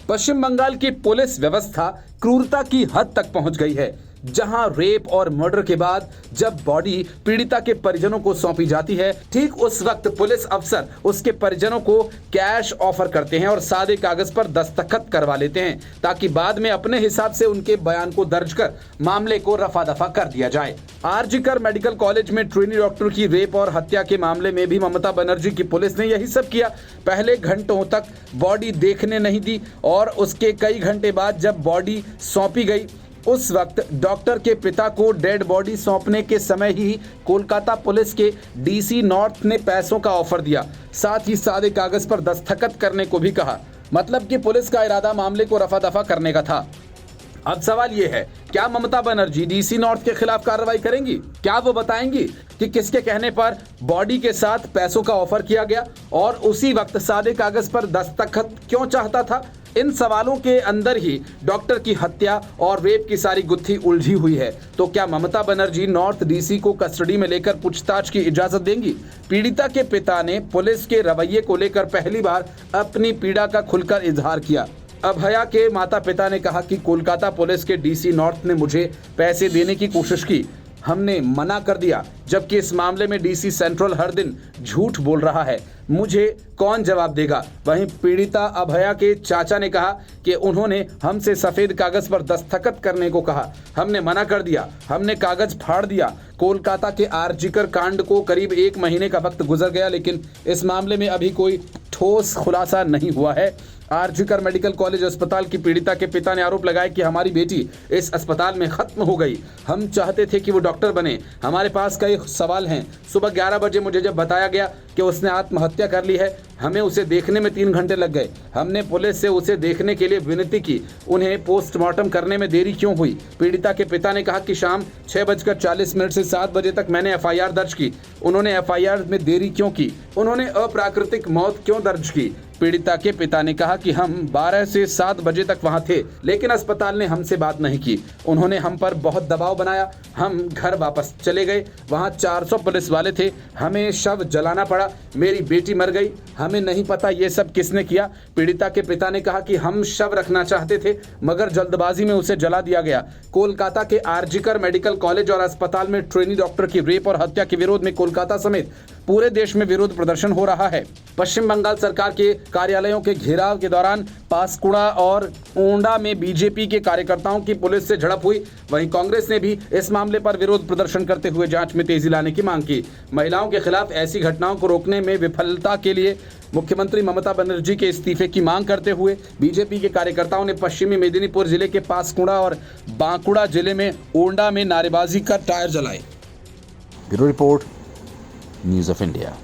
पश्चिम बंगाल की पुलिस व्यवस्था क्रूरता की हद तक पहुंच गई है, जहां रेप और मर्डर के बाद जब बॉडी पीड़िता के परिजनों को सौंपी जाती है, ठीक उस वक्त पुलिस अफसर उसके परिजनों को कैश ऑफर करते हैं और सादे कागज पर दस्तखत करवा लेते हैं ताकि बाद में अपने हिसाब से उनके बयान को दर्ज कर मामले को रफा दफा कर दिया जाए। आरजी कर मेडिकल कॉलेज में ट्रेनी डॉक्टर की रेप और हत्या के मामले में भी ममता बनर्जी की पुलिस ने यही सब किया। पहले घंटों तक बॉडी देखने नहीं दी और उसके कई घंटे बाद जब बॉडी सौंपी गई, उस वक्त डॉक्टर के पिता को डेड बॉडी सौंपने के समय ही कोलकाता पुलिस के डीसी नॉर्थ ने पैसों का ऑफर दिया, साथ ही सादे कागज पर दस्तखत करने को भी कहा। मतलब कि पुलिस का इरादा मामले को रफा दफा करने का था। अब सवाल यह है, क्या ममता बनर्जी डीसी नॉर्थ के खिलाफ कार्रवाई करेंगी? क्या वो बताएंगी कि किसके कहने पर बॉडी के साथ पैसों का ऑफर किया गया और उसी वक्त सादे कागज पर दस्तखत क्यों चाहता था? इन सवालों के अंदर ही डॉक्टर की हत्या और रेप की सारी गुत्थी उलझी हुई है। तो क्या ममता बनर्जी नॉर्थ डीसी को कस्टडी में लेकर पूछताछ की इजाजत देंगी? पीड़िता के पिता ने पुलिस के रवैये को लेकर पहली बार अपनी पीड़ा का खुलकर इजहार किया। अभया के माता पिता ने कहा कि कोलकाता पुलिस के डीसी नॉर्थ ने मुझे पैसे देने की कोशिश की, हमने मना कर दिया, जबकि इस मामले में डीसी सेंट्रल हर दिन झूठ बोल रहा है, मुझे कौन जवाब देगा? वहीं पीड़िता अभया के चाचा ने कहा कि उन्होंने हमसे सफेद कागज पर दस्तखत करने को कहा, हमने मना कर दिया, हमने कागज फाड़ दिया। कोलकाता के आरजी कर कांड को करीब 1 महीने का वक्त गुजर गया, लेकिन इस मामले में अभी कोई ठोस खुलासा नहीं हुआ है। आरजी कर मेडिकल कॉलेज अस्पताल की पीड़िता के पिता ने आरोप लगाया कि हमारी बेटी इस अस्पताल में खत्म हो गई, हम चाहते थे कि वो डॉक्टर बने, हमारे पास कई सवाल हैं। सुबह 11 बजे मुझे जब बताया गया कि उसने आत्महत्या कर ली है, हमें उसे देखने में 3 घंटे लग गए। हमने पुलिस से उसे देखने के लिए विनती की, उन्हें पोस्टमार्टम करने में देरी क्यों हुई? पीड़िता के पिता ने कहा कि शाम 6:40 से 7 बजे तक मैंने एफआईआर दर्ज की, उन्होंने एफआईआर में देरी क्यों की? उन्होंने अप्राकृतिक मौत क्यों दर्ज की? पीड़िता के पिता ने कहा कि हम 12 से 7 बजे तक वहां थे, लेकिन अस्पताल ने हमसे बात नहीं की, उन्होंने हम पर बहुत दबाव बनाया, हम घर वापस चले गए, वहां 400 पुलिस वाले थे, हमें शव जलाना पड़ा, मेरी बेटी मर गई, हमें नहीं पता ये सब किसने किया। पीड़िता के पिता ने कहा कि हम शव रखना चाहते थे मगर जल्दबाजी में उसे जला दिया गया। कोलकाता के आरजी कर मेडिकल कॉलेज और अस्पताल में ट्रेनी डॉक्टर की रेप और हत्या के विरोध में कोलकाता समेत पूरे देश में विरोध प्रदर्शन हो रहा है। पश्चिम बंगाल सरकार के कार्यालयों के घेराव के दौरान पासकुड़ा और ओंडा में बीजेपी के कार्यकर्ताओं की पुलिस से झड़प हुई। वहीं कांग्रेस ने भी इस मामले पर विरोध प्रदर्शन करते हुए जांच में तेजी लाने की मांग की। महिलाओं के खिलाफ ऐसी घटनाओं को रोकने में विफलता के लिए मुख्यमंत्री ममता बनर्जी के इस्तीफे की मांग करते हुए बीजेपी के कार्यकर्ताओं ने पश्चिमी मेदिनीपुर जिले के पासकुड़ा और बांकुड़ा जिले में ओंडा में नारेबाजी कर टायर जलाए। Bureau report, news of India.